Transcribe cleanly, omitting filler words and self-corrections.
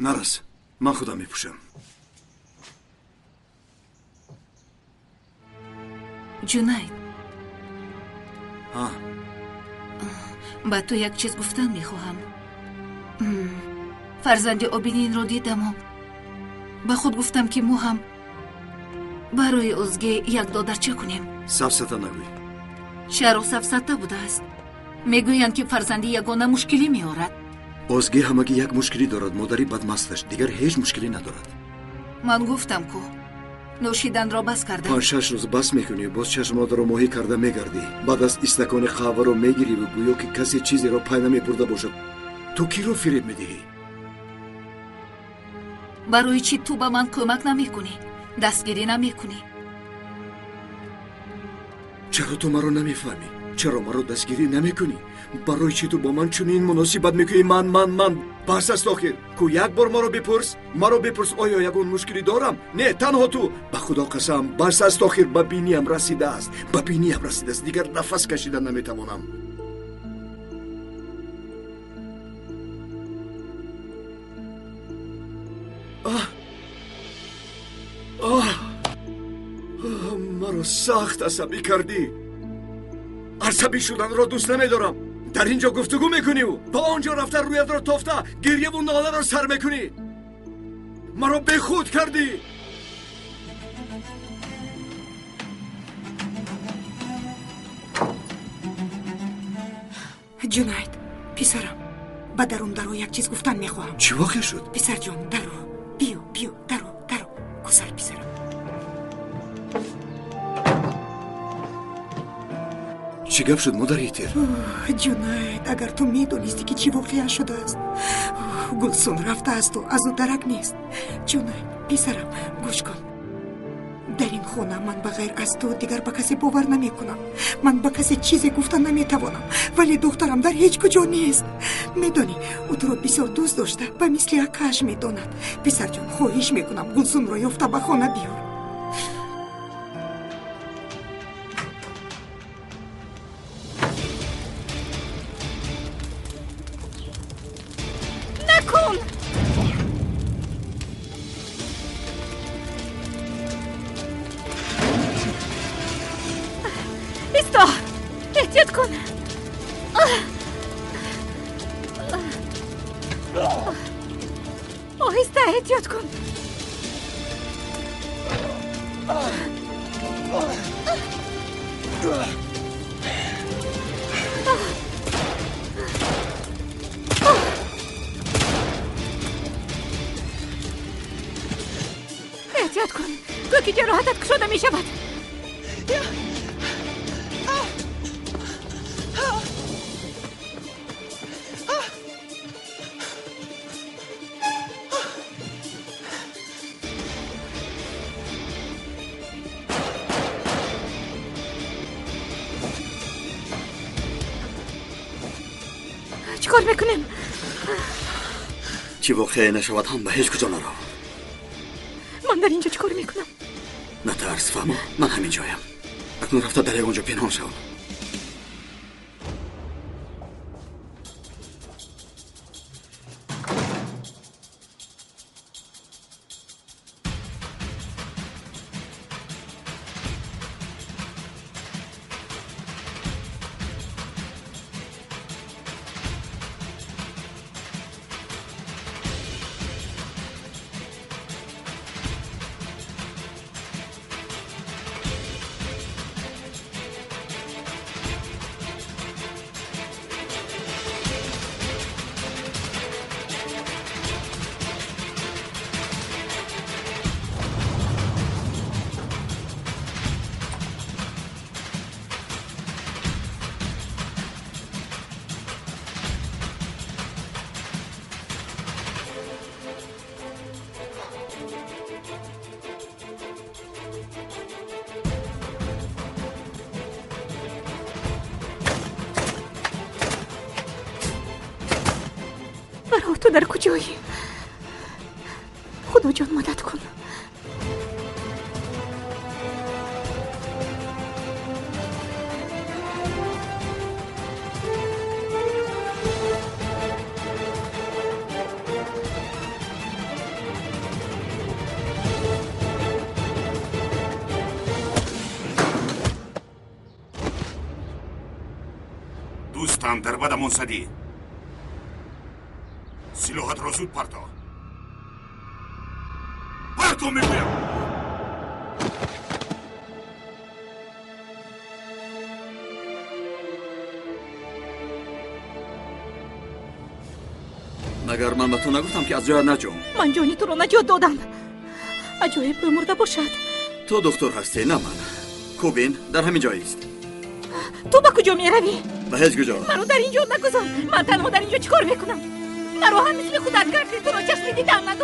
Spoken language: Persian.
نرس، من خودم میپوشم. جنید ها، با تو یک چیز گفتن میخواهم. فرزند آبینین رو دیدم و با خود گفتم که ما هم برای ازگه یک دادرچه کنیم. سفسطه نگوی. شهر سفسطه بوده است. میگویند که فرزندی یگانه مشکلی میارد. ازگه همگی یک مشکلی دارد. مادری بدمستش دیگر هیچ مشکلی ندارد. من گفتم که نوشیدن را بس کردم. 5-6 روز بس میکنی باز چشمات را ماهی کرده میگردی. بعد از استکان قهوه رو میگیری و گویا که کسی چیزی را پای نمیبرده باشد. تو کی رو فریب میدهی؟ برای چی تو به من کمک نمیکنی؟ دستگیری نمیکنی؟ چرا تو مرا نمیفهمی؟ چرا مرا دستگیری نمیکنی؟ برای چی تو با من چنین مناسبت میکنی؟ من بس است آخر. کو یک بار مرا بپرس آیا یگان مشکلی دارم؟ نه، تنها تو. به خدا قسم بس است آخر. به بینیم رسیده است. دیگر نفس کشیدن نمیتوانم. مرا سخت عصبی کردی. عصبی شدن را دوست نمیدارم. در اینجا گفتگو میکنی و با آنجا رفته رویت را تافته گریه و ناله را سر میکنی. مرا بیخود کردی. جنید پسرم، با درو یک چیز گفتن میخواهم. چی واقع شد؟ پسر جان درو بیو درو گسل پسرم. چی گپ شد مادری تیر؟ جنید اگر تو میدونستی که چی واقعا شده است. گلسون رفته است و از او درک نیست. جنید پسرم گوش کن. در این خانه من بغیر از تو دیگر به کسی باور نمی کنم. من به کسی چیزی گفتن نمی توانم. ولی دخترم در هیچ کجا نیست. میدونی او تو رو بسیار دوست داشته و مثل یک کش میداند. پسر جان خواهش میکنم گلسون را یافته به خانه بیار. احتیاط کن. آهسته احتیاط کن. احتیاط کن. تو که جراحتت کشوده می شود. چیکار میکنیم؟ چی واقعه نشود هم به هیچ کجا نرو. من در اینجا چیکار میکنم؟ نترس فهمو، من همین جایم. اکنون رفته در اونجا پنهان شو. تو در کجایی؟ خدا جان مدد کن. گفتم در بدمون زدی. سلاحت را زود پرتاب. پرتاب میگویم. مگر من به تو نگفتم که از جای نجو؟ من جانی تو رو نجات دادم. عجایب بمرده باشد. تو دکتر هستی نه من. کوبین در همین جایی است. تو به کجا می روی؟ به هیچ کجا. مرا در اینجا نگذار. من تنها در اینجا چیکار میکنم؟ مرا هم مثل خودت کردی. تو را چشم دیدن ندارم.